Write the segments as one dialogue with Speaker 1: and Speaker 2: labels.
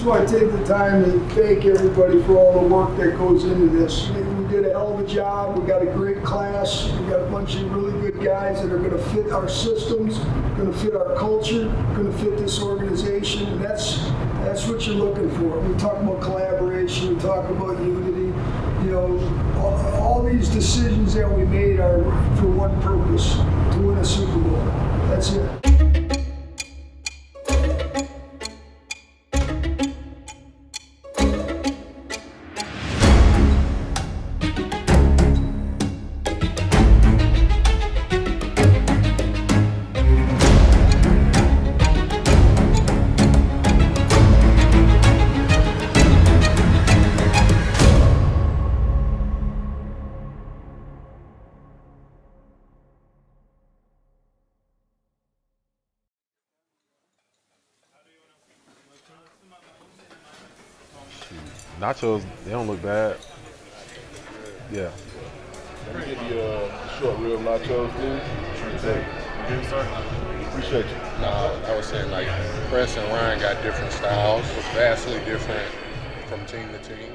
Speaker 1: want to take the time to thank everybody for all the work that goes into this. We did a hell of a job. We got a great class. We got a bunch of really good guys that are going to fit our systems, going to fit our culture, going to fit this organization. And that's what you're looking for. We talk about collaboration. We talk about unity. You know, all these decisions that we made are for one purpose: to win a Super Bowl. That's it.
Speaker 2: Nachos, they don't look bad. Yeah.
Speaker 3: Can we get the short rib nachos, please?
Speaker 4: Sure. You good, sir?
Speaker 3: Appreciate you.
Speaker 5: No, I was saying like Press and Ryan got different styles. It's vastly different from team to team.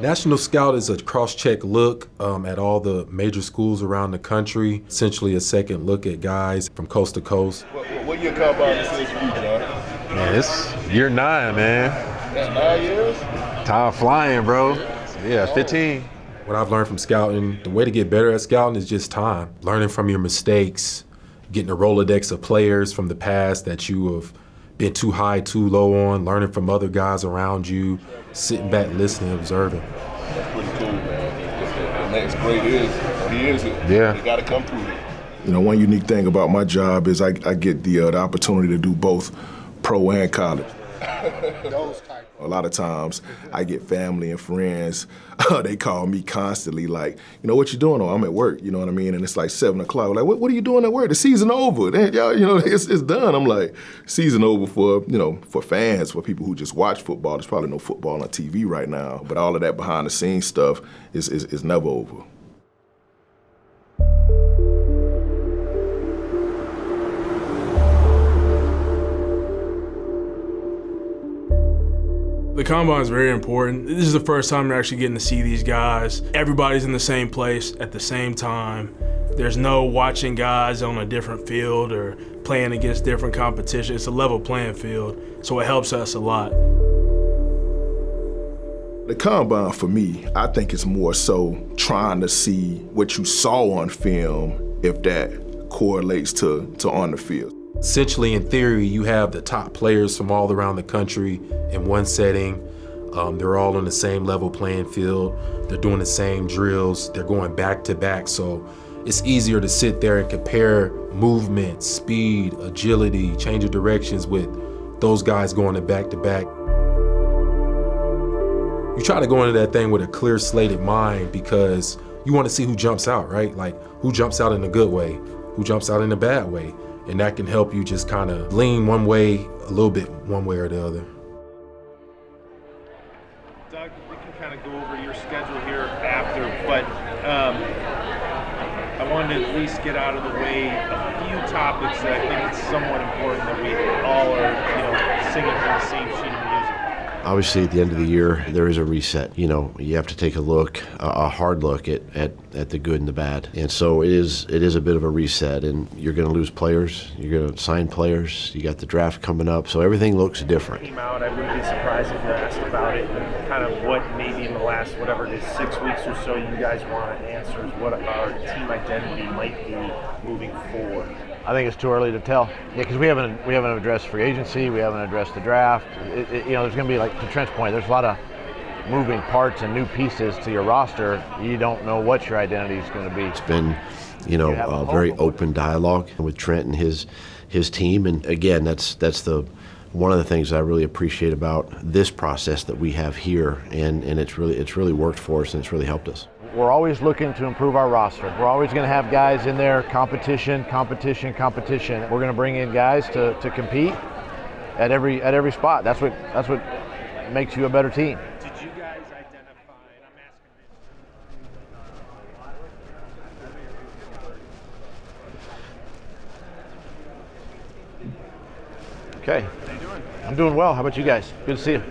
Speaker 2: National Scout is a cross-check look at all the major schools around the country, essentially a second look at guys from coast to coast.
Speaker 3: What year combine this is for you, John?
Speaker 2: Man, it's year 9, man.
Speaker 3: That's 9 years?
Speaker 2: Time flying, bro. Yeah, 15. What I've learned from scouting, the way to get better at scouting is just time. Learning from your mistakes, getting a Rolodex of players from the past that you have been too high, too low on, learning from other guys around you, sitting back, listening, observing.
Speaker 3: That's pretty cool, man. The next grade he is it.
Speaker 2: Yeah.
Speaker 3: They got to come through it.
Speaker 6: You know, one unique thing about my job is I get the opportunity to do both pro and college. A lot of times I get family and friends, they call me constantly like, you know, what you doing? Oh, I'm at work, you know what I mean? And it's like 7 o'clock. Like, what are you doing at work? The season over. Y'all, you know, it's done. I'm like, season over for, you know, for fans, for people who just watch football. There's probably no football on TV right now. But all of that behind the scenes stuff is never over.
Speaker 4: The combine is very important. This is the first time you're actually getting to see these guys. Everybody's in the same place at the same time. There's no watching guys on a different field or playing against different competition. It's a level playing field, so it helps us a lot.
Speaker 6: The combine for me, I think it's more so trying to see what you saw on film, if that correlates to on the field.
Speaker 2: Essentially, in theory, you have the top players from all around the country in one setting. They're all on the same level playing field. They're doing the same drills. They're going back to back. So it's easier to sit there and compare movement, speed, agility, change of directions with those guys going to back. You try to go into that thing with a clear slated mind because you want to see who jumps out, right? Like who jumps out in a good way, who jumps out in a bad way. And that can help you just kind of lean one way, a little bit one way or the other.
Speaker 7: Doug, we can kind of go over your schedule here after, but I wanted to at least get out of the way a few topics that I think it's somewhat important that we all are, singing from the same sheet of music.
Speaker 8: Obviously, at the end of the year, there is a reset. You know, you have to take a look, a hard look at the good and the bad. And so it is a bit of a reset, and you're going to lose players, you're going to sign players, you got the draft coming up, so everything looks different.
Speaker 7: Came out, I wouldn't be surprised if you're asked about it, and kind of what maybe in the last, whatever it is, 6 weeks or so, you guys want answers, what our team identity might be moving forward.
Speaker 9: I think it's too early to tell. Yeah, because we haven't addressed free agency, we haven't addressed the draft. There's going to be, like to Trent's point, there's a lot of moving parts and new pieces to your roster. You don't know what your identity is going to be.
Speaker 8: It's been, a very open dialogue with Trent and his team, and again, that's one of the things I really appreciate about this process that we have here, and it's really worked for us and it's really helped us.
Speaker 9: We're always looking to improve our roster. We're always going to have guys in there, competition. We're going to bring in guys to compete at every spot. That's what makes you a better team.
Speaker 7: Did you guys identify, and I'm asking
Speaker 9: Okay.
Speaker 7: How you doing?
Speaker 9: I'm doing well. How about you guys? Good to see you.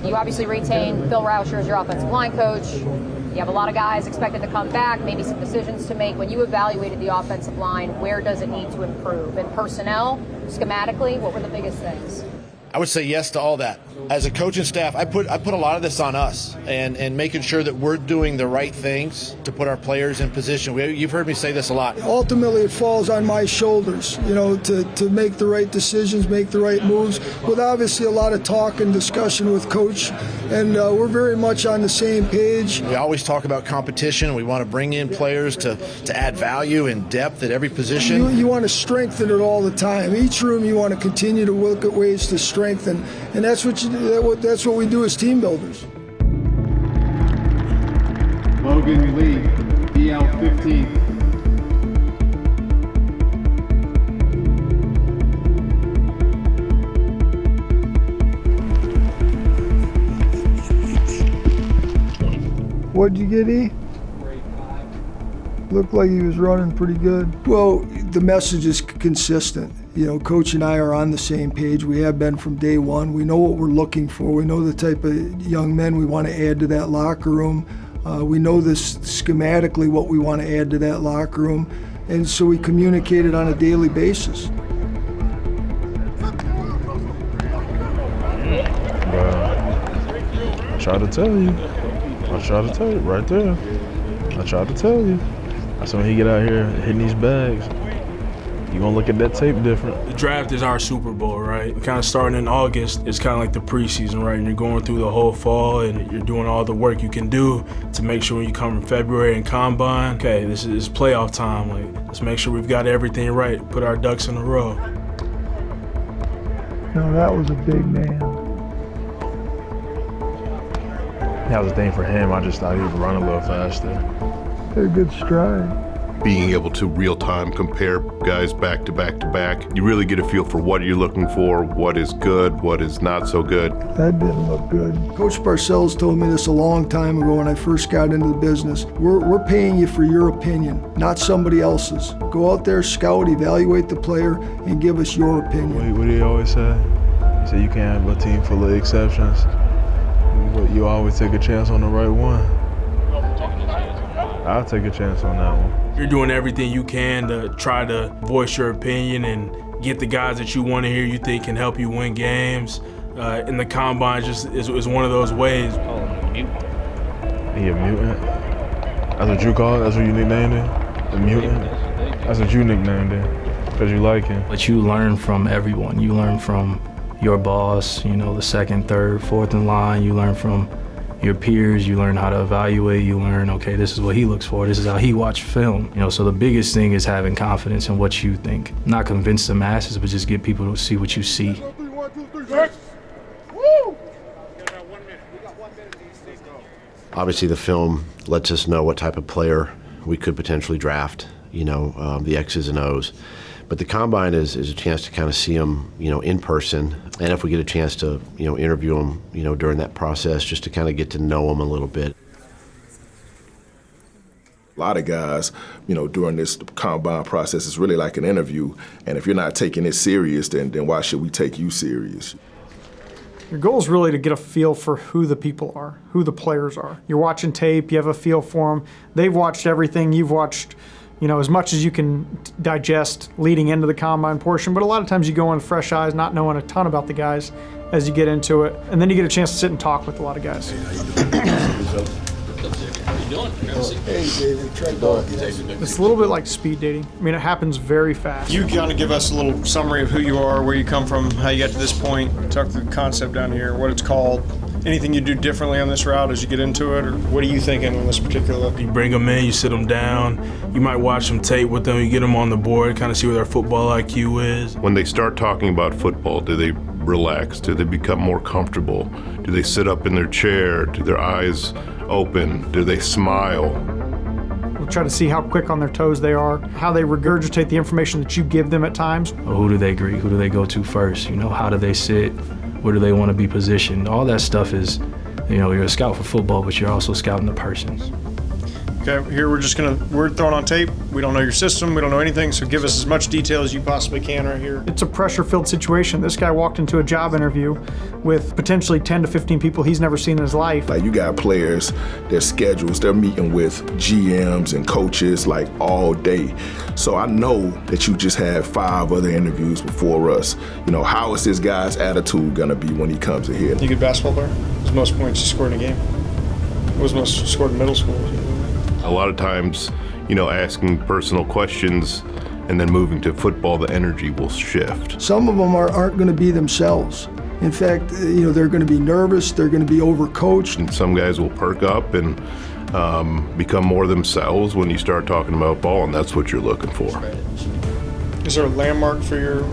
Speaker 10: You obviously retain Phil Rauscher as your offensive line coach. You have a lot of guys expected to come back, maybe some decisions to make. When you evaluated the offensive line, where does it need to improve? In personnel, schematically, what were the biggest things?
Speaker 9: I would say yes to all that. As a coaching staff, I put a lot of this on us and making sure that we're doing the right things to put our players in position. You've heard me say this a lot.
Speaker 1: Ultimately, it falls on my shoulders, to make the right decisions, make the right moves, with obviously a lot of talk and discussion with Coach, and we're very much on the same page.
Speaker 9: We always talk about competition. We want to bring in players to add value and depth at every position.
Speaker 1: You want to strengthen it all the time. Each room you want to continue to look at ways to strengthen, and that's what we do as team builders.
Speaker 11: Logan, you lead. Be out 15.
Speaker 1: What'd you get, E? Looked like he was running pretty good. Well, the message is consistent. Coach and I are on the same page. We have been from day one. We know what we're looking for. We know the type of young men we want to add to that locker room. We know this schematically what we want to add to that locker room. And so we communicate it on a daily basis.
Speaker 12: I tried to tell you. Right there. I tried to tell you. That's when he get out here hitting these bags. You gonna look at that tape different.
Speaker 4: The draft is our Super Bowl, right? Kind of starting in August, it's kind of like the preseason, right? And you're going through the whole fall and you're doing all the work you can do to make sure when you come in February and combine, okay, this is playoff time. Like, let's make sure we've got everything right, put our ducks in a row.
Speaker 1: No, that was a big man.
Speaker 12: That was the thing for him. I just thought he would run a little faster.
Speaker 1: Had a good stride.
Speaker 13: Being able to real-time compare guys back to back to back, you really get a feel for what you're looking for, what is good, what is not so good.
Speaker 1: That didn't look good. Coach Parcells told me this a long time ago when I first got into the business. We're paying you for your opinion, not somebody else's. Go out there, scout, evaluate the player, and give us your opinion.
Speaker 12: What do you always say? You say you can't have a team full of exceptions, but you always take a chance on the right one. I'll take a chance on that one.
Speaker 4: You're doing everything you can to try to voice your opinion and get the guys that you want to hear you think can help you win games. And the combine just is one of those ways.
Speaker 12: He a mutant? That's what you call it? That's what you nicknamed him? A mutant? That's what you nicknamed him, because you like him.
Speaker 14: But you learn from everyone. You learn from your boss, the second, third, fourth in line. You learn from your peers, you learn how to evaluate, you learn, okay, this is what he looks for, this is how he watched film. So the biggest thing is having confidence in what you think. Not convince the masses, but just get people to see what you see.
Speaker 8: Obviously the film lets us know what type of player we could potentially draft, the X's and O's. But the combine is a chance to kind of see them, in person. And if we get a chance to, interview them, during that process, just to kind of get to know them a little bit.
Speaker 6: A lot of guys, during this combine process, it's really like an interview. And if you're not taking it serious, then why should we take you serious?
Speaker 15: Your goal is really to get a feel for who the people are, who the players are. You're watching tape, you have a feel for them. They've watched everything, you've watched as much as you can digest leading into the combine portion, but a lot of times you go in with fresh eyes, not knowing a ton about the guys as you get into it, and then you get a chance to sit and talk with a lot of guys.
Speaker 1: Hey, David, try
Speaker 15: It's a little bit like speed dating. It happens very fast.
Speaker 16: You kind of give us a little summary of who you are, where you come from, how you got to this point, talk through the concept down here, what it's called. Anything you do differently on this route as you get into it, or what are you thinking on this particular?
Speaker 4: You bring them in, you sit them down, you might watch some tape with them, you get them on the board, kind of see where their football IQ is.
Speaker 13: When they start talking about football, do they relax? Do they become more comfortable? Do they sit up in their chair? Do their eyes open? Do they smile?
Speaker 15: We'll try to see how quick on their toes they are, how they regurgitate the information that you give them at times.
Speaker 14: Well, who do they greet? Who do they go to first? How do they sit? Where do they want to be positioned? All that stuff is, you're a scout for football, but you're also scouting the persons.
Speaker 16: Okay, here we're throwing on tape. We don't know your system. We don't know anything. So give us as much detail as you possibly can right here.
Speaker 15: It's a pressure-filled situation. This guy walked into a job interview with potentially 10 to 15 people he's never seen in his life.
Speaker 6: Like, you got players, their schedules, they're meeting with GMs and coaches like all day. So I know that you just had 5 other interviews before us. You know, how is this guy's attitude gonna be when he comes in here?
Speaker 16: You a good basketball player? What's the most points you scored in a game? What was the most scored in middle school?
Speaker 13: A lot of times, you know, asking personal questions and then moving to football, the energy will shift.
Speaker 1: Some of them aren't going to be themselves. In fact, you know, they're going to be nervous, they're going to be overcoached.
Speaker 13: And some guys will perk up and become more themselves when you start talking about ball, and that's what you're looking for.
Speaker 16: Is there a landmark for your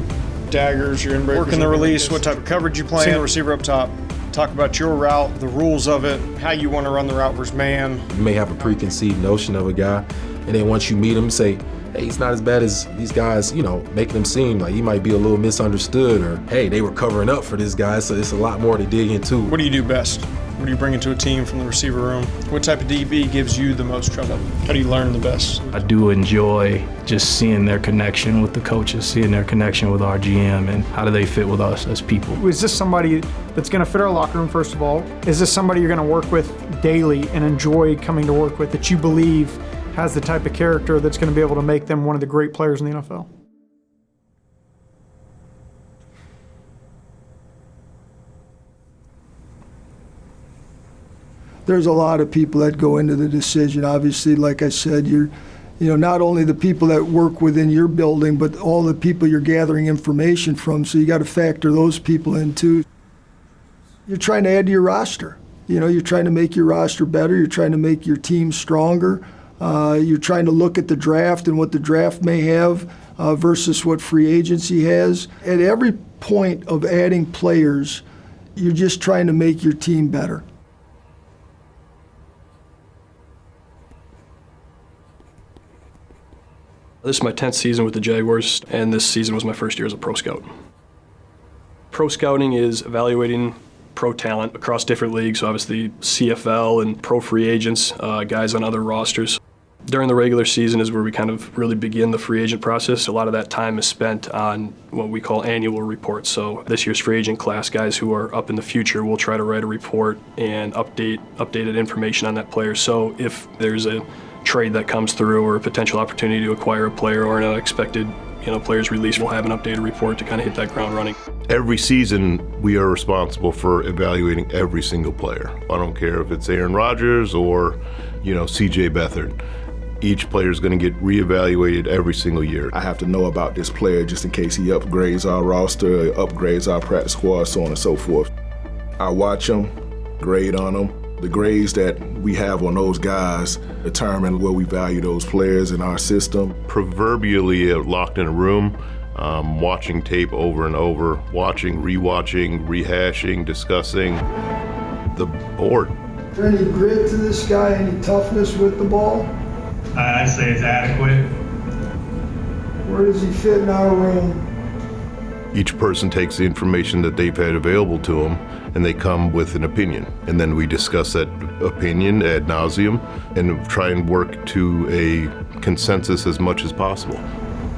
Speaker 16: daggers, your in-breakers? Working the release, what type of coverage you play, the receiver up top. Talk about your route, the rules of it, how you want to run the route versus man.
Speaker 2: You may have a preconceived notion of a guy, and then once you meet him, say, hey, he's not as bad as these guys, you know, making him seem like he might be a little misunderstood, or hey, they were covering up for this guy, so it's a lot more to dig into.
Speaker 16: What do you do best? What do you bring into a team from the receiver room? What type of DB gives you the most trouble? How do you learn the best?
Speaker 14: I do enjoy just seeing their connection with the coaches, seeing their connection with our GM, and how do they fit with us as people.
Speaker 15: Is this somebody that's going to fit our locker room, first of all? Is this somebody you're going to work with daily and enjoy coming to work with, that you believe has the type of character that's going to be able to make them one of the great players in the NFL?
Speaker 1: There's a lot of people that go into the decision. Obviously, like I said, you know, not only the people that work within your building, but all the people you're gathering information from, so you got to factor those people in too. You're trying to add to your roster. You know, you're trying to make your roster better. You're trying to make your team stronger. You're trying to look at the draft and what the draft may have versus what free agency has. At every point of adding players, you're just trying to make your team better.
Speaker 17: This is my 10th season with the Jaguars, and this season was my first year as a pro scout. Pro scouting is evaluating pro talent across different leagues, so obviously CFL and pro free agents, guys on other rosters. During the regular season is where we kind of really begin the free agent process. A lot of that time is spent on what we call annual reports. So this year's free agent class, guys who are up in the future, will try to write a report and updated information on that player. So if there's a trade that comes through or a potential opportunity to acquire a player or an unexpected player's release, we'll have an updated report to kind of hit that ground running.
Speaker 13: Every season, we are responsible for evaluating every single player. I don't care if it's Aaron Rodgers or, C.J. Beathard. Each player is going to get reevaluated every single year.
Speaker 6: I have to know about this player just in case he upgrades our roster, upgrades our practice squad, so on and so forth. I watch them, grade on them. The grades that we have on those guys determine where we value those players in our system.
Speaker 13: Proverbially locked in a room, watching tape over and over, watching, rewatching, rehashing, discussing the board.
Speaker 1: Is there any grit to this guy, any toughness with the ball?
Speaker 18: I'd say it's adequate.
Speaker 1: Where does he fit in our room?
Speaker 13: Each person takes the information that they've had available to them and they come with an opinion. And then we discuss that opinion ad nauseum and try and work to a consensus as much as possible.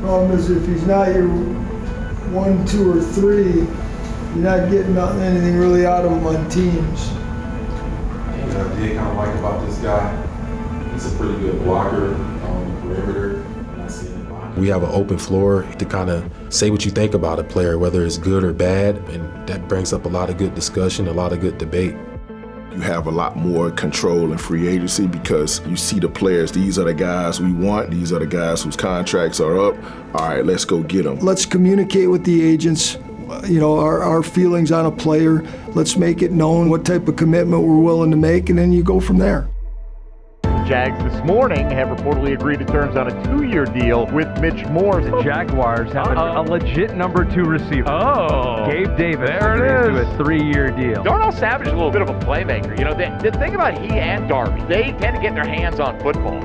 Speaker 1: Problem is, if he's not your 1, 2, or 3, you're not getting anything really out of him on teams.
Speaker 2: I did kind of like about this guy. He's a pretty good blocker on the perimeter. We have an open floor to kind of say what you think about a player, whether it's good or bad, and that brings up a lot of good discussion, a lot of good debate.
Speaker 6: You have a lot more control in free agency because you see the players. These are the guys we want. These are the guys whose contracts are up. All right, let's go get them.
Speaker 1: Let's communicate with the agents, our feelings on a player. Let's make it known what type of commitment we're willing to make, and then you go from there.
Speaker 9: Jags this morning have reportedly agreed to terms on a 2-year deal with Mitch Morse.
Speaker 19: The Jaguars have a legit number 2 receiver. Gabe Davis
Speaker 9: there it is.
Speaker 19: To a 3-year deal.
Speaker 20: Darnell Savage is a little bit of a playmaker. The thing about he and Darby, they tend to get their hands on football.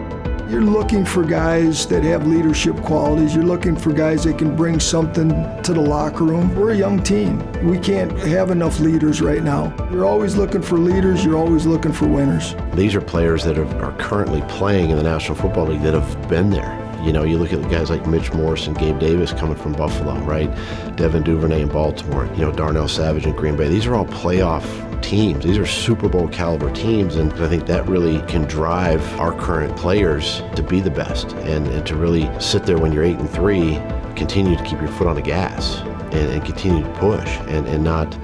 Speaker 1: You're looking for guys that have leadership qualities. You're looking for guys that can bring something to the locker room. We're a young team. We can't have enough leaders right now. You're always looking for leaders. You're always looking for winners.
Speaker 8: These are players that are currently playing in the National Football League that have been there. You know, you look at guys like Mitch Morse and Gabe Davis coming from Buffalo, right? Devin Duvernay in Baltimore, you know, Darnell Savage in Green Bay. These are all playoff teams. These are Super Bowl caliber teams, and I think that really can drive our current players to be the best and to really sit there when you're 8-3, continue to keep your foot on the gas and continue to push and not,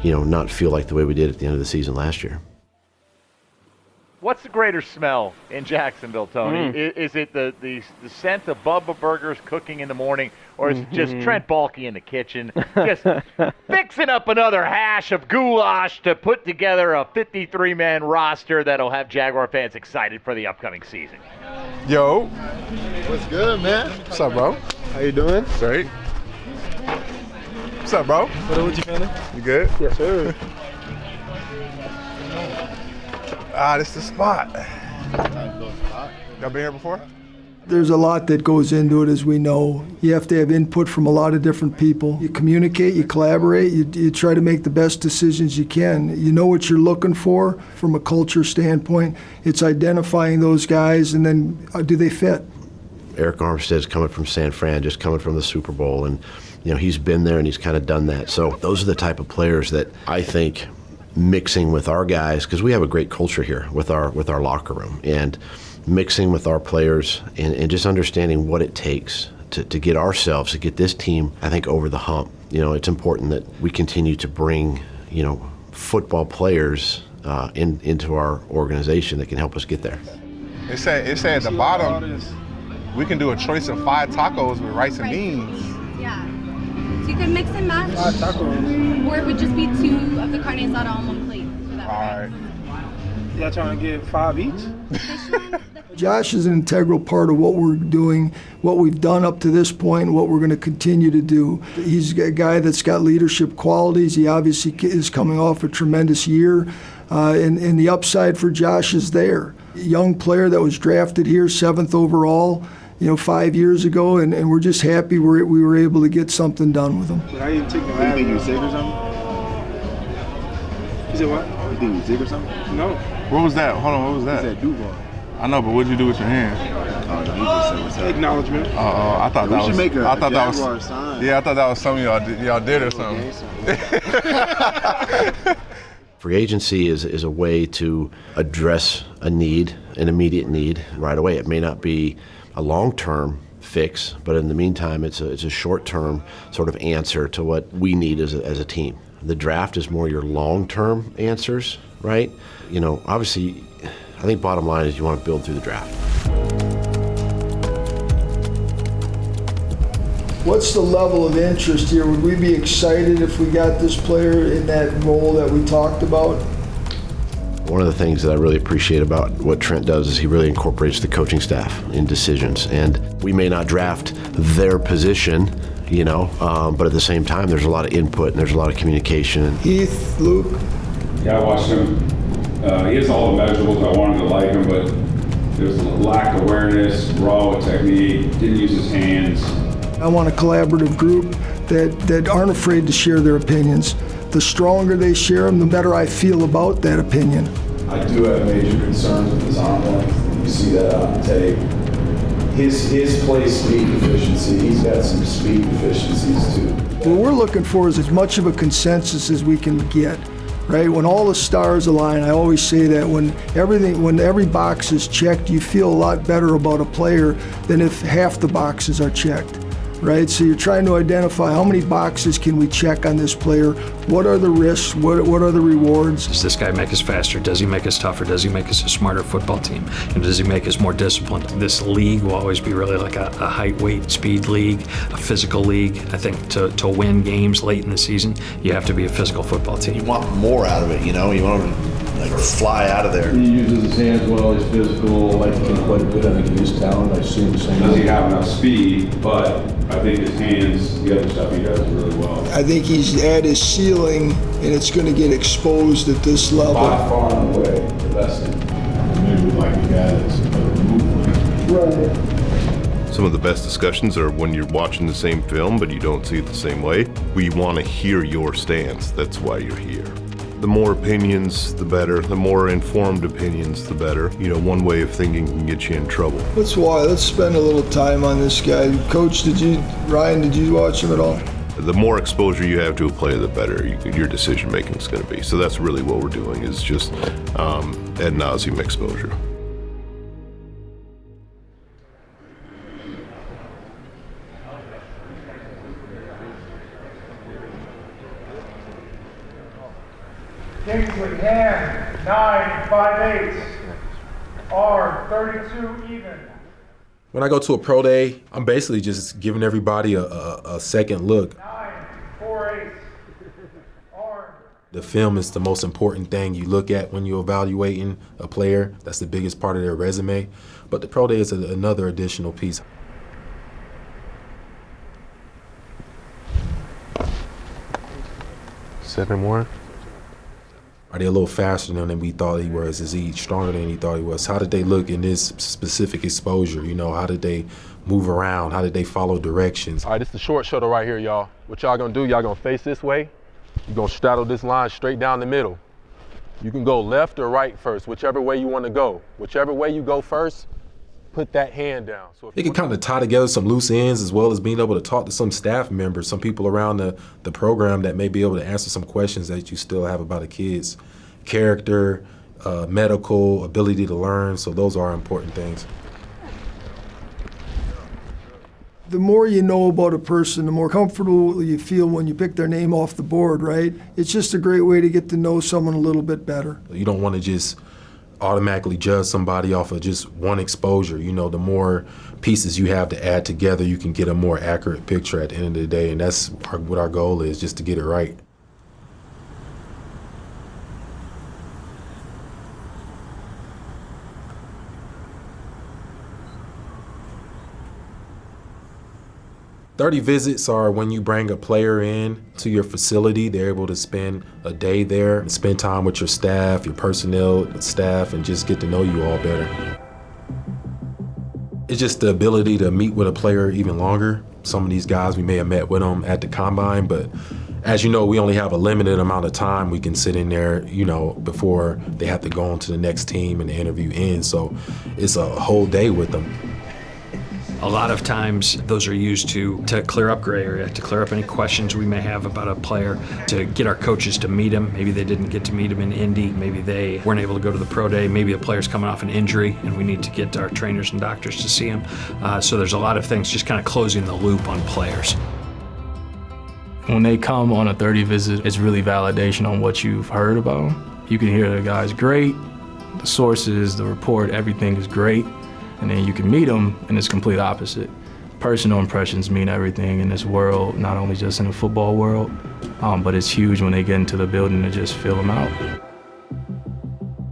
Speaker 8: you know, not feel like the way we did at the end of the season last year.
Speaker 20: What's the greater smell in Jacksonville, Tony? Is it the scent of Bubba Burgers cooking in the morning, or is it just Trent Baalke in the kitchen just fixing up another hash of goulash to put together a 53-man roster that'll have Jaguar fans excited for the upcoming season?
Speaker 21: Yo. What's good, man? What's up, bro? How you doing? Great. What's up, bro? What up with you, feeling? You good? Yes, sir. This is the spot. Y'all been here before?
Speaker 1: There's a lot that goes into it, as we know. You have to have input from a lot of different people. You communicate, you collaborate, you try to make the best decisions you can. You know what you're looking for from a culture standpoint. It's identifying those guys, and then do they fit?
Speaker 8: Eric Armstead's coming from San Fran, just coming from the Super Bowl, and you know he's been there and he's kind of done that. So those are the type of players that I think mixing with our guys, because we have a great culture here with our locker room, and mixing with our players and just understanding what it takes to get ourselves, to get this team, I think, over the hump. You know, it's important that we continue to bring, you know, football players into our organization that can help us get there.
Speaker 21: It said at the bottom, we can do a choice of 5 tacos with rice and beans.
Speaker 22: Yeah. So you can mix and match.
Speaker 21: 5 tacos.
Speaker 22: Or it would just be 2 of the carne asada on one plate. So that
Speaker 21: All right. Y'all trying to get 5 each?
Speaker 1: Josh is an integral part of what we're doing, what we've done up to this point, what we're going to continue to do. He's a guy that's got leadership qualities. He obviously is coming off a tremendous year, and the upside for Josh is there. A young player that was drafted here, 7th overall, 5 years ago, and we're just happy we were able to get something done with him.
Speaker 21: How you take the last? You think you sick or something? You said what? You think you sick or something? No. What was that? Hold on, what was that? He said Duval. I know, but what'd you do with your hand? Oh, no, he just said what's up. Acknowledgement. I thought that was. We should make a Jaguar sign. Yeah, I thought that was something y'all did or something.
Speaker 8: Free agency is a way to address a need, an immediate need, right away. It may not be a long-term fix, but in the meantime, it's a short-term sort of answer to what we need as a team. The draft is more your long-term answers, right? Obviously, I think bottom line is you want to build through the draft.
Speaker 1: What's the level of interest here? Would we be excited if we got this player in that role that we talked about?
Speaker 8: One of the things that I really appreciate about what Trent does is he really incorporates the coaching staff in decisions. And we may not draft their position, but at the same time, there's a lot of input and there's a lot of communication.
Speaker 1: Heath, Luke?
Speaker 23: Yeah, I watched him. He has all the measurables. I wanted to like him, but there's a lack of awareness, raw with technique, didn't use his hands.
Speaker 1: I want a collaborative group that aren't afraid to share their opinions. The stronger they share them, the better I feel about that opinion.
Speaker 24: I do have major concerns with his arm length. You see that on tape. His play speed deficiency, he's got some speed deficiencies too.
Speaker 1: What we're looking for is as much of a consensus as we can get. Right? When all the stars align, I always say that when every box is checked, you feel a lot better about a player than if half the boxes are checked. Right? So you're trying to identify how many boxes can we check on this player? What are the risks? What are the rewards?
Speaker 25: Does this guy make us faster? Does he make us tougher? Does he make us a smarter football team? And does he make us more disciplined? This league will always be really like a height, weight, speed league, a physical league. I think to win games late in the season, you have to be a physical football team.
Speaker 8: You want more out of it, you want to fly out of there.
Speaker 24: He uses his hands well, he's physical, I think quite good. I think he's talent. I see him the same.
Speaker 23: Does he have enough speed? But I think his hands, the other stuff he does really well.
Speaker 1: I think he's at his ceiling, and it's going to get exposed at this level.
Speaker 24: By far and away, the best thing. Maybe we like a guy that's a better mover.
Speaker 1: Right.
Speaker 13: Some of the best discussions are when you're watching the same film, but you don't see it the same way. We want to hear your stance. That's why you're here. The more opinions, the better. The more informed opinions, the better. You know, one way of thinking can get you in trouble.
Speaker 1: Let's spend a little time on this guy. Coach, Ryan, did you watch him at all?
Speaker 13: The more exposure you have to a player, the better your decision making is going to be. So that's really what we're doing, is just ad nauseum exposure.
Speaker 3: Kingsley, hand, 9 5/8. Arm, 32 even.
Speaker 2: When I go to a pro day, I'm basically just giving everybody a second look.
Speaker 3: 9 4/8. Arm.
Speaker 2: The film is the most important thing you look at when you're evaluating a player. That's the biggest part of their resume. But the pro day is another additional piece.
Speaker 21: Seven more.
Speaker 2: Are they a little faster than we thought he was? Is he stronger than he thought he was? How did they look in this specific exposure? You know, how did they move around? How did they follow directions?
Speaker 5: All right, this is the short shuttle right here, y'all. What y'all gonna do, y'all gonna face this way. You're gonna straddle this line straight down the middle. You can go left or right first, whichever way you wanna go. Whichever way you go first, put that hand down. So if
Speaker 2: They can kind of tie together some loose ends as well as being able to talk to some staff members, some people around the program that may be able to answer some questions that you still have about a kid's character, medical, ability to learn. So those are important things.
Speaker 1: The more you know about a person, the more comfortable you feel when you pick their name off the board, right? It's just a great way to get to know someone a little bit better.
Speaker 2: You don't want to just automatically judge somebody off of just one exposure. You know, the more pieces you have to add together, you can get a more accurate picture at the end of the day, and that's what our goal is, just to get it right. "30 visits are when you bring a player in to your facility. They're able to spend a day there and spend time with your staff, your personnel staff, and just get to know you all better. It's just the ability to meet with a player even longer. Some of these guys, we may have met with them at the combine, but as you know, we only have a limited amount of time we can sit in there, you know, before they have to go on to the next team and the interview ends. So it's a whole day with them.
Speaker 25: A lot of times those are used to clear up gray area, to clear up any questions we may have about a player, to get our coaches to meet him. Maybe they didn't get to meet him in Indy. Maybe they weren't able to go to the pro day. Maybe a player's coming off an injury and we need to get our trainers and doctors to see him. So there's a lot of things just kind of closing the loop on players.
Speaker 14: When they come on a 30 visit, it's really validation on what you've heard about them. You can hear the guy's great, the sources, the report, everything is great. And then you can meet them, and it's complete opposite. Personal impressions mean everything in this world, not only just in the football world, but it's huge when they get into the building to just fill them out.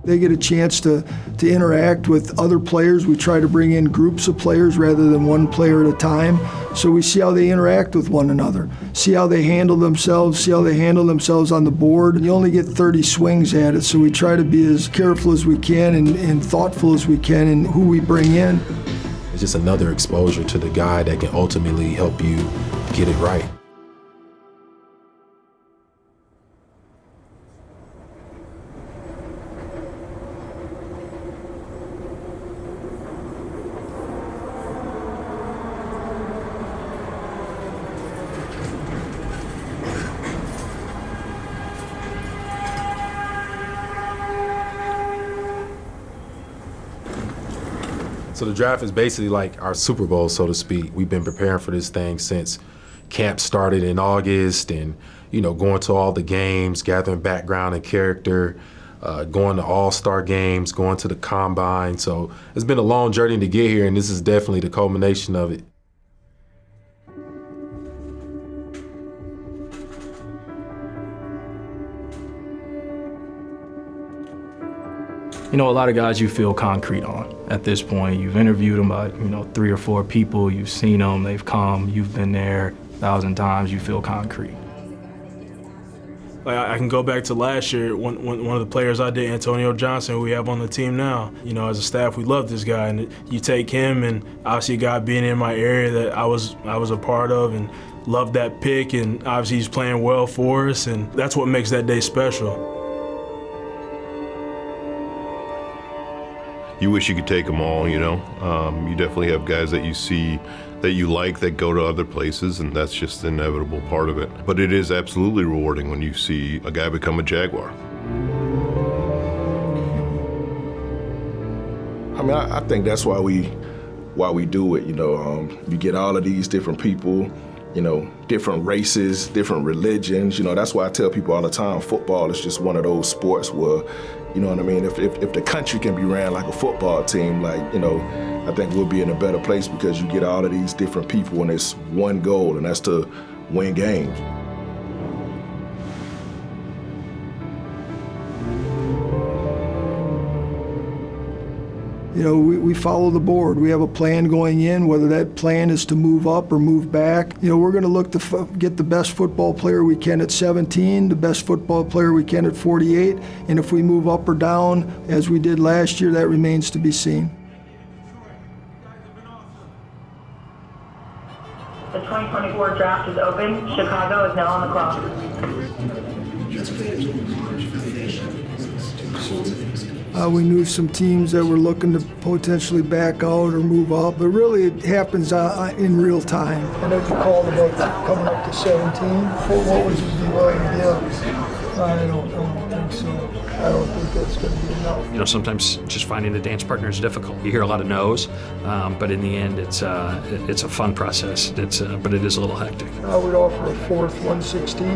Speaker 1: They get a chance to interact with other players. We try to bring in groups of players rather than one player at a time. So we see how they interact with one another, see how they handle themselves, see how they handle themselves on the board. You only get 30 swings at it, so we try to be as careful as we can and thoughtful as we can in who we bring in.
Speaker 2: It's just another exposure to the guy that can ultimately help you get it right. So the draft is basically like our Super Bowl, so to speak. We've been preparing for this thing since camp started in August, and you know, going to all the games, gathering background and character, going to all-star games, going to the combine. So it's been a long journey to get here, and this is definitely the culmination of it.
Speaker 14: You know, a lot of guys you feel concrete on at this point. You've interviewed them by, 3 or 4 people. You've seen them, they've come, you've been there 1,000 times, you feel concrete.
Speaker 4: Like I can go back to last year, one of the players I did, Antonio Johnson, who we have on the team now. You know, as a staff, we love this guy, and you take him, and obviously a guy being in my area that I was a part of, and loved that pick, and obviously he's playing well for us, and that's what makes that day special.
Speaker 13: You wish you could take them all, you know. You definitely have guys that you see that you like that go to other places, and that's just the inevitable part of it. But it is absolutely rewarding when you see a guy become a Jaguar.
Speaker 6: I mean, I think that's why we do it. You know, you get all of these different people, you know, different races, different religions. You know, that's why I tell people all the time, football is just one of those sports where, you know what I mean, if the country can be ran like a football team, like, you know, I think we'll be in a better place because you get all of these different people and it's one goal, and that's to win games.
Speaker 1: You know, we follow the board. We have a plan going in, whether that plan is to move up or move back. You know, we're going to look to get the best football player we can at 17, the best football player we can at 48, and if we move up or down, as we did last year, that remains to be seen.
Speaker 7: The 2024 draft is open. Chicago is now on the clock.
Speaker 1: We knew some teams that were looking to potentially back out or move up, but really it happens in real time. I know you called about coming up to 17. What would you be willing to give? I don't think so. I don't think that's going to be enough.
Speaker 25: You know, sometimes just finding a dance partner is difficult. You hear a lot of no's, but in the end, it's a fun process. But it is a little hectic.
Speaker 1: I would offer a fourth 116.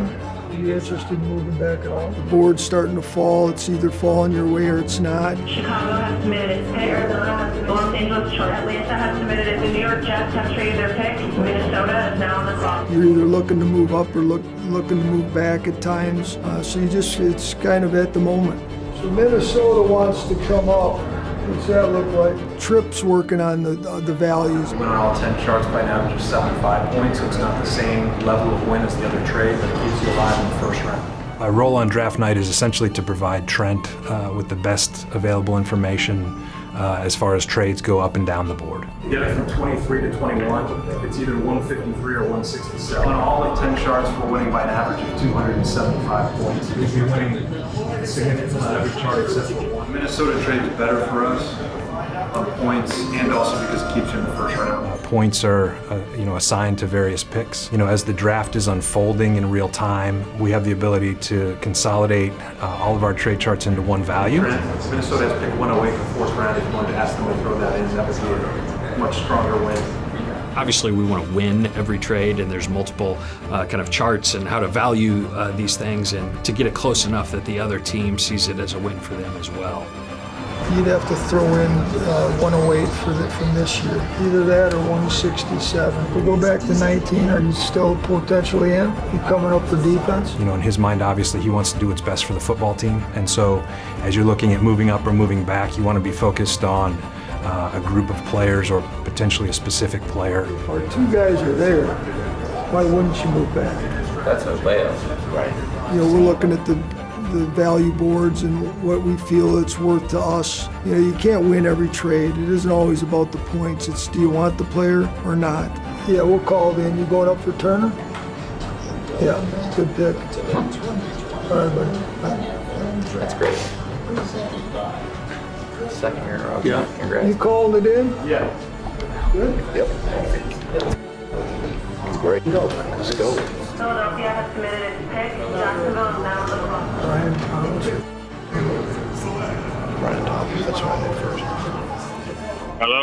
Speaker 1: Are you interested in moving back at all? The board's starting to fall. It's either falling your way or it's not.
Speaker 7: Chicago has submitted its pick. Arizona has submitted Los Angeles Chargers. Atlanta has submitted it. The New York Jets have traded their pick. Minnesota is now on the clock.
Speaker 1: You're either looking to move up or looking to move back at times. So it's kind of at the moment. So Minnesota wants to come up. What's that look like? Tripp's working on the values.
Speaker 10: We went on all 10 charts by now, just 75 points, so it's not the same level of win as the other trade, but it keeps you alive in the first round.
Speaker 11: My role on draft night is essentially to provide Trent with the best available information as far as trades go up and down the board.
Speaker 10: You get it from 23 to 21. It's either 153 or 167. On all 10 charts, we're winning by an average of 275 points. We'll be winning significantly on every chart except for one. Minnesota trade is better for us on points and also because it keeps you in the first round.
Speaker 11: Points are assigned to various picks. You know, as the draft is unfolding in real time, we have the ability to consolidate all of our trade charts into one value.
Speaker 10: Minnesota has picked 108 for fourth round. If you wanted to ask them to throw that in, that would be a much stronger win.
Speaker 25: Obviously, we want to win every trade, and there's multiple kind of charts and how to value these things, and to get it close enough that the other team sees it as a win for them as well.
Speaker 1: You'd have to throw in 108 from this year, either that or 167. If we go back to 19, are you still potentially in? You coming up for defense?
Speaker 11: You know, in his mind, obviously, he wants to do what's best for the football team, and so as you're looking at moving up or moving back, you want to be focused on a group of players or potentially a specific player.
Speaker 1: Our two guys are there. Why wouldn't you move back?
Speaker 10: That's a layup. Right.
Speaker 1: You know, we're looking at the value boards and what we feel it's worth to us. You know, you can't win every trade. It isn't always about the points. It's do you want the player or not? Yeah, we'll call it in. You going up for Turner? Yeah, good pick. All right, buddy.
Speaker 10: That's great. Second year in a row.
Speaker 1: Yeah.
Speaker 10: Congrats.
Speaker 1: You called it in?
Speaker 10: Yeah.
Speaker 1: Good?
Speaker 10: Yep.
Speaker 8: It's great. Let's go.
Speaker 7: Philadelphia has submitted its pick. Jacksonville is now on the clock.
Speaker 1: Brian Thomas.
Speaker 8: Brian Thomas, that's why I did first.
Speaker 12: Hello?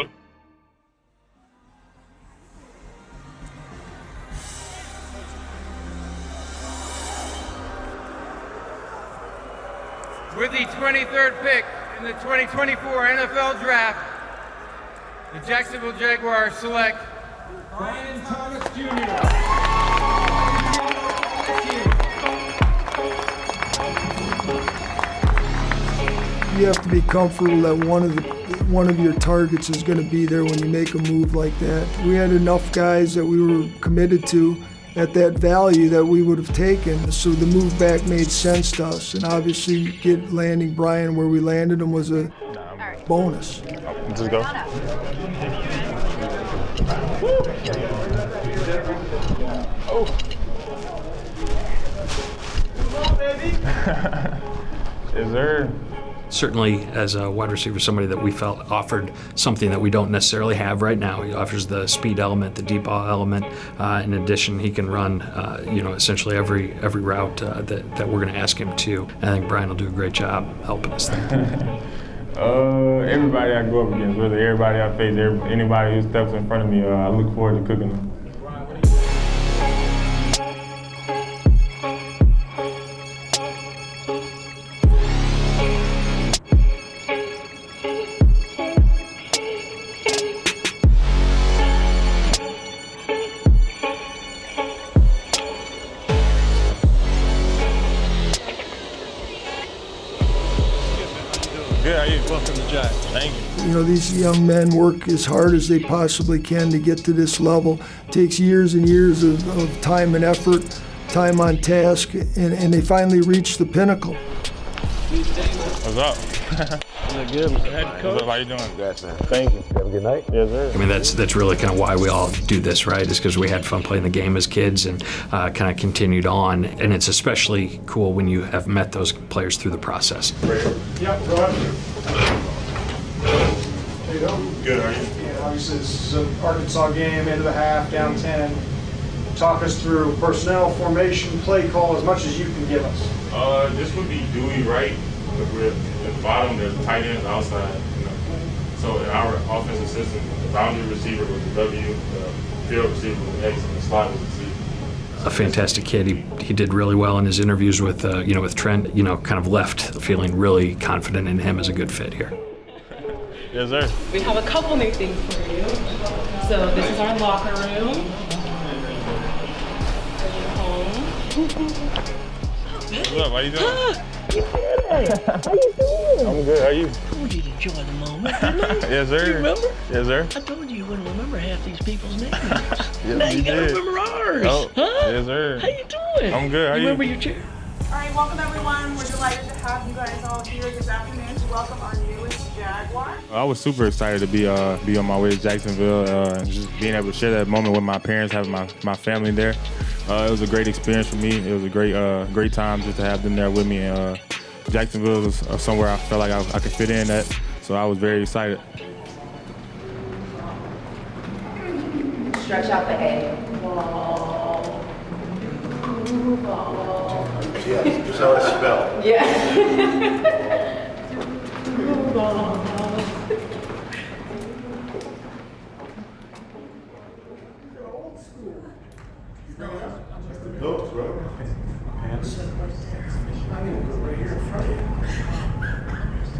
Speaker 26: With the 23rd pick in the 2024 NFL Draft, the Jacksonville Jaguars select Brian Thomas Jr.
Speaker 1: You have to be comfortable that one of your targets is going to be there when you make a move like that. We had enough guys that we were committed to, at that value that we would have taken. So the move back made sense to us. And obviously landing Brian where we landed him was a bonus.
Speaker 21: Just go.
Speaker 3: Oh. Come on, baby.
Speaker 21: Is there?
Speaker 25: Certainly, as a wide receiver, somebody that we felt offered something that we don't necessarily have right now. He offers the speed element, the deep ball element. In addition, he can run, essentially every route that we're going to ask him to. And I think Brian will do a great job helping us there.
Speaker 21: Everybody I go up against, whether everybody I face, anybody who steps in front of me, I look forward to cooking them.
Speaker 3: Good, how are you? Welcome to Jack. Thank you.
Speaker 1: You know, these young men work as hard as they possibly can to get to this level. It takes years and years of time and effort, time on task, and they finally reach the pinnacle.
Speaker 21: What's up?
Speaker 3: Good.
Speaker 21: Head coach. What's up? How you doing? Thank you.
Speaker 3: Have a good night.
Speaker 21: Yes, sir.
Speaker 25: I mean, that's really kind of why we all do this, right? Is because we had fun playing the game as kids and kind of continued on. And it's especially cool when you have met those players through the process.
Speaker 3: Yep, go ahead. There you go.
Speaker 21: Good, how are you?
Speaker 3: Yeah, obviously, this is an Arkansas game, end of the half, down 10. Talk us through personnel, formation, play call, as much as you can give us.
Speaker 21: This would be Dewey right. We're at the bottom, there's tight ends outside. So in our offensive system, the boundary receiver was the W, the field receiver was the X, and the slot was the C.
Speaker 25: A fantastic kid. He did really well in his interviews with with Trent. Kind of left feeling really confident in him as a good fit here.
Speaker 21: Yes, sir.
Speaker 9: We have a couple new things for you. So this is our locker room.
Speaker 21: What's up? How you doing?
Speaker 9: You did it. How you doing?
Speaker 21: I'm good. How you?
Speaker 9: I told you to enjoy the moment, didn't I?
Speaker 21: Yes, sir.
Speaker 9: You remember?
Speaker 21: Yes, sir.
Speaker 9: I told you wouldn't remember half these people's names.
Speaker 21: Yes,
Speaker 9: now you gotta
Speaker 21: did.
Speaker 9: remember ours.
Speaker 21: Oh,
Speaker 9: huh?
Speaker 21: Yes, sir.
Speaker 9: How you doing?
Speaker 21: I'm good. How you?
Speaker 9: Remember your chair?
Speaker 15: All right, welcome everyone. We're delighted to have you guys all here this afternoon to welcome our newest Jaguar.
Speaker 21: I was super excited to be on my way to Jacksonville, just being able to share that moment with my parents, having my family there. It was a great experience for me. It was a great time just to have them there with me. And Jacksonville was somewhere I felt like I could fit in at, so I was very excited.
Speaker 15: Stretch out the A.
Speaker 8: Yes, just how it's spelled.
Speaker 15: Yeah.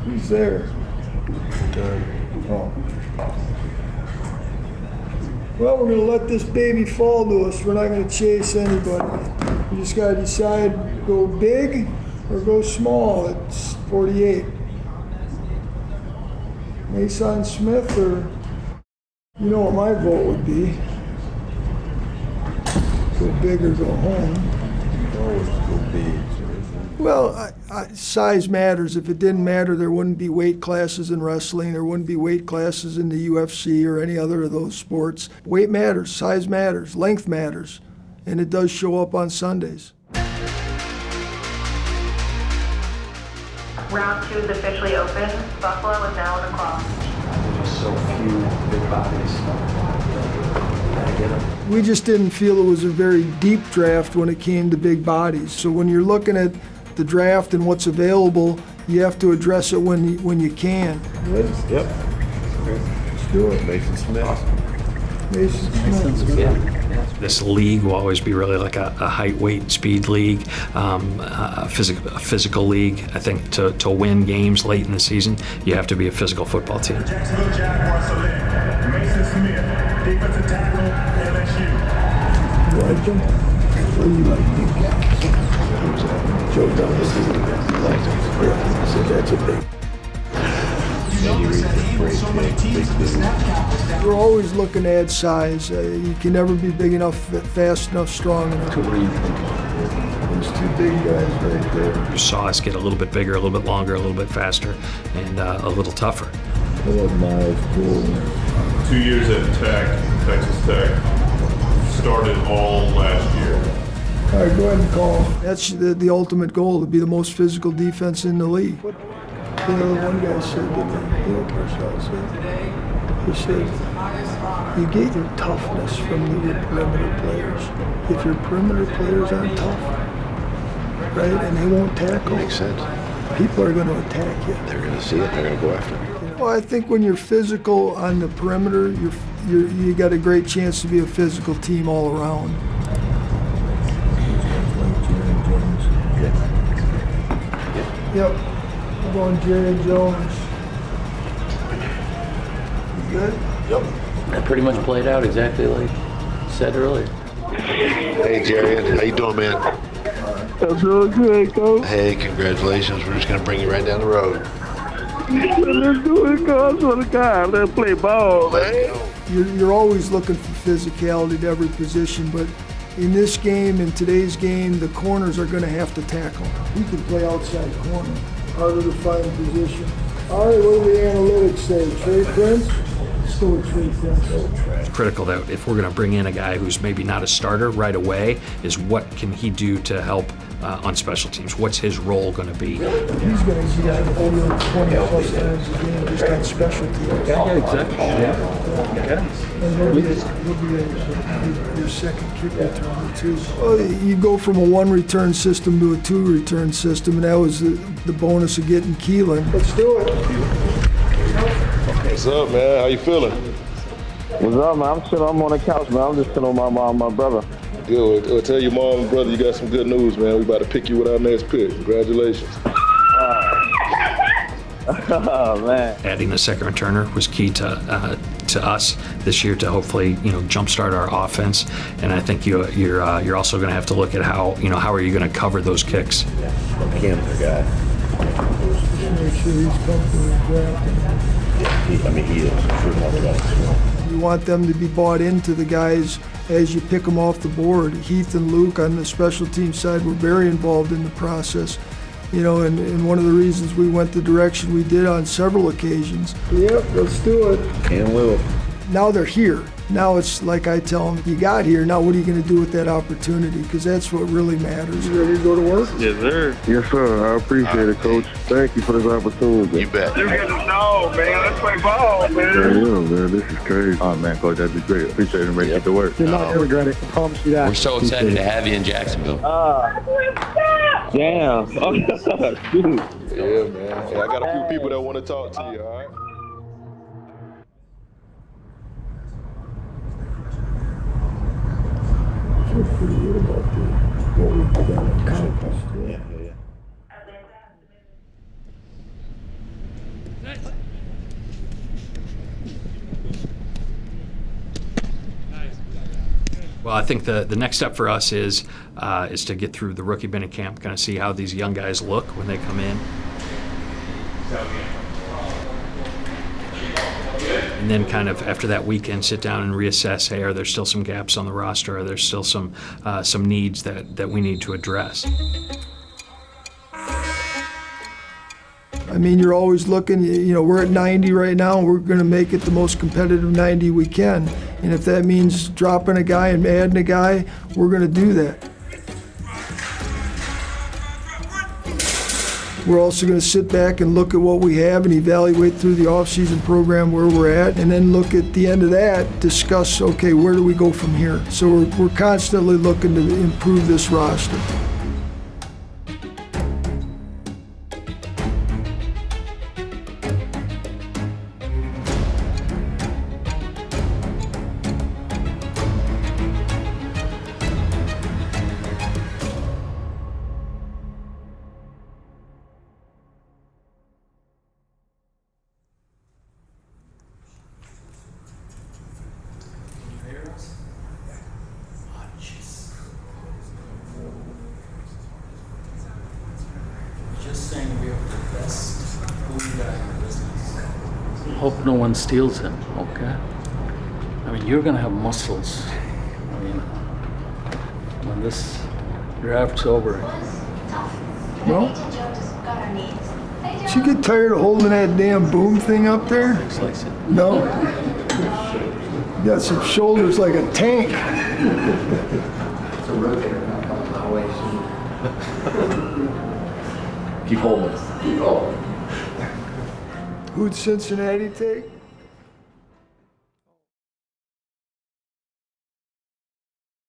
Speaker 1: Who's there? Oh. Well, we're going to let this baby fall to us. We're not going to chase anybody. We just got to decide, go big or go small. It's 48. Mason Smith, or you know what my vote would be. Go big or go home.
Speaker 8: Always go big.
Speaker 1: Well, size matters. If it didn't matter, there wouldn't be weight classes in wrestling. There wouldn't be weight classes in the UFC or any other of those sports. Weight matters, size matters, length matters, and it does show up on Sundays.
Speaker 7: Round 2 is officially open. Buffalo is now in the cross.
Speaker 24: There's just so few big bodies.
Speaker 1: We just didn't feel it was a very deep draft when it came to big bodies. So when you're looking at the draft and what's available, you have to address it when you can.
Speaker 8: Yep.
Speaker 1: Let's do it.
Speaker 8: Mason Smith.
Speaker 1: Mason Smith.
Speaker 25: This league will always be really like a height, weight, speed league, a physical league. I think to win games late in the season, you have to be a physical football team.
Speaker 3: Jacksonville Jaguars select Mason Smith, defensive tackle, LSU.
Speaker 1: You like them? What do you like big guys? Joe Douglas is the best. So that's a big.
Speaker 3: You notice that even so many teams in the snap count was down.
Speaker 1: We're always looking to add size. You can never be big enough, fast enough, strong enough.
Speaker 16: What are you thinking?
Speaker 1: Those two big guys right there.
Speaker 25: You saw us get a little bit bigger, a little bit longer, a little bit faster, and a little tougher.
Speaker 16: I love Miles. Cool.
Speaker 13: 2 years at Texas Tech. Started all last year.
Speaker 1: All right, go ahead and call. That's the ultimate goal, to be the most physical defense in the league. What the one guy said, he said, you get your toughness from your perimeter players. If your perimeter players aren't tough, right, and they won't tackle,
Speaker 8: Makes sense.
Speaker 1: people are going to attack you.
Speaker 8: They're going to see it. They're going to go after it.
Speaker 1: Well, I think when you're physical on the perimeter, you got a great chance to be a physical team all around. Yep, I'm going Jerry Jones. You good?
Speaker 16: Yep.
Speaker 17: That pretty much played out exactly like said earlier.
Speaker 8: Hey, Jerry. How you doing, man?
Speaker 16: I'm doing good, Coach.
Speaker 8: Hey, congratulations. We're just going to bring you right down the road.
Speaker 16: Let's do it, Coach. For the guy. Let's play ball, man.
Speaker 1: You're always looking for physicality at every position, but in this game, in today's game, the corners are going to have to tackle. You can play outside corner, harder to find position. All right, what do the analytics say? Trey Prince? Let's go with Trey Prince.
Speaker 25: It's critical that if we're going to bring in a guy who's maybe not a starter right away, is what can he do to help on special teams? What's his role going to be?
Speaker 1: He's going to be out of 20 plus times a game just on special teams.
Speaker 17: Yeah, exactly.
Speaker 1: And he'll be your second kick returner too. Well, you go from a one return system to a two return system, and that was the bonus of getting Keelan. Let's do it.
Speaker 13: What's up, man? How you feeling?
Speaker 16: What's up, man? I'm chilling. I'm on the couch, man. I'm just chilling with my mom and my brother.
Speaker 13: Good. Well, tell your mom and brother you got some good news, man. We about to pick you with our next pick. Congratulations.
Speaker 16: Oh, man.
Speaker 25: Adding a second returner was key to us this year to hopefully jumpstart our offense, and I think you're also going to have to look at how are you going to cover those kicks.
Speaker 8: Mechanical guy.
Speaker 1: Make sure he's comfortable drafting.
Speaker 8: He is.
Speaker 1: You want them to be bought into the guys as you pick them off the board. Heath and Luke on the special team side were very involved in the process. And one of the reasons we went the direction we did on several occasions. Yep, let's do it.
Speaker 8: And Will.
Speaker 1: Now they're here. Now it's like I tell them, you got here, now what are you going to do with that opportunity? Because that's what really matters. You ready to go to work?
Speaker 16: Yes, sir. Yes, sir. I appreciate it, Coach. Thank you for this opportunity.
Speaker 8: You bet.
Speaker 16: You get to know, man. Let's play ball, man. Yeah, man. This is crazy. Oh, man, Coach, that'd be great. Appreciate it, making it to work.
Speaker 1: You're not going to regret it. I promise you that.
Speaker 17: We're so excited to have you in Jacksonville.
Speaker 16: Damn.
Speaker 13: Yeah, man. Hey, I got a few people that want to talk to you, all right?
Speaker 1: I feel pretty good about what we've done accomplished.
Speaker 8: Yeah.
Speaker 25: Well, I think the next step for us is to get through the rookie minute camp, kind of see how these young guys look when they come in. And then kind of after that weekend, sit down and reassess, hey, are there still some gaps on the roster? Are there still some needs that we need to address?
Speaker 1: I mean, you're always looking, we're at 90 right now, and we're going to make it the most competitive 90 we can. And if that means dropping a guy and adding a guy, we're going to do that. We're also going to sit back and look at what we have and evaluate through the offseason program where we're at, and then look at the end of that, discuss, okay, where do we go from here? So we're constantly looking to improve this roster.
Speaker 17: Hope no one steals him, okay? I mean, you're going to have muscles. I mean, when this draft's over.
Speaker 1: Well, did you get tired of holding that damn boom thing up there? No? You got some shoulders like a tank.
Speaker 5: It's a rotator not coming my way soon. Keep holding. Keep holding.
Speaker 1: Who'd Cincinnati take?